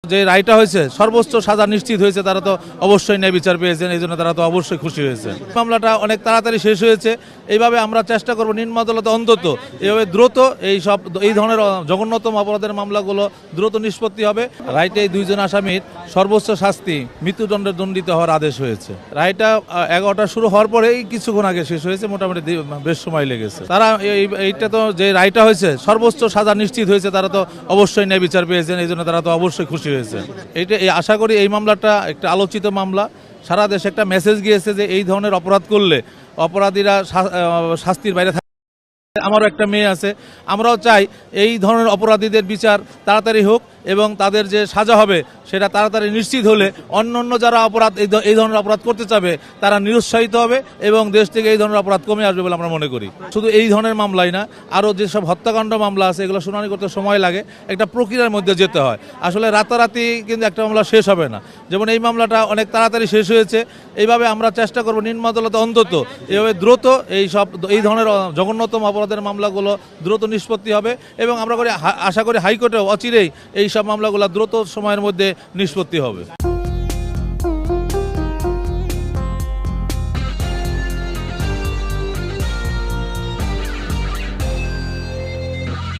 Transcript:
যে রায়টা হয়েছে সর্বোচ্চ সাজা নিশ্চিত হয়েছে, তারা তো অবশ্যই ন্যায় বিচার পেয়েছেন, এই জন্য তারা তো অবশ্যই খুশি হয়েছে। মামলাটা অনেক তাড়াতাড়ি শেষ হয়েছে। এইভাবে আমরা চেষ্টা করব নিম্ন আদালতে অন্তত এইভাবে দ্রুত এই ধরনের জঘন্যতম অপরাধের মামলাগুলো দ্রুত নিষ্পত্তি হবে। রায়টা এই দুইজন আসামির সর্বোচ্চ শাস্তি মৃত্যুদণ্ডে দণ্ডিত হওয়ার আদেশ হয়েছে। রায়টা 11টা শুরু হওয়ার পরেই কিছুক্ষণ আগে শেষ হয়েছে, মোটামুটি বেশ সময় লেগেছে। তারা এইটা তো যে রায়টা হয়েছে সর্বোচ্চ সাজা নিশ্চিত হয়েছে, তারা তো অবশ্যই ন্যায় বিচার পেয়েছেন, এই জন্য তারা তো অবশ্যই খুশি হয়েছে। আশা করি এই মামলাটা একটা আলোচিত মামলা, সারা দেশে একটা মেসেজ গিয়েছে যে এই ধরনের অপরাধ করলে অপরাধীরা শাস্তির বাইরে থাকে। আমারও একটা মেয়ে আছে, আমরাও চাই এই ধরনের অপরাধীদের বিচার তাড়াতাড়ি হোক এবং তাদের যে সাজা হবে সেটা তাড়াতাড়ি নিশ্চিত হলে অন্য যারা এই ধরনের অপরাধ করতে চাবে তারা নিরুৎসাহিত হবে এবং দেশ থেকে এই ধরনের অপরাধ কমে আসবে বলে আমরা মনে করি। শুধু এই ধরনের মামলাই না, আরও যেসব হত্যাকাণ্ড মামলা আছে এগুলো শুনানি করতে সময় লাগে, একটা প্রক্রিয়ার মধ্যে যেতে হয়। আসলে রাতারাতি কিন্তু একটা মামলা শেষ হবে না। যেমন এই মামলাটা অনেক তাড়াতাড়ি শেষ হয়েছে। এইভাবে আমরা চেষ্টা করব নিম্ন আদালতে অন্তত এইভাবে দ্রুত এই ধরনের জঘন্যতম অপরাধের মামলাগুলো দ্রুত নিষ্পত্তি হবে এবং আমরা আশা করি হাইকোর্টেও অচিরেই এই সব মামলাগুলো দ্রুত সময়ের মধ্যে নিষ্পত্তি হবে।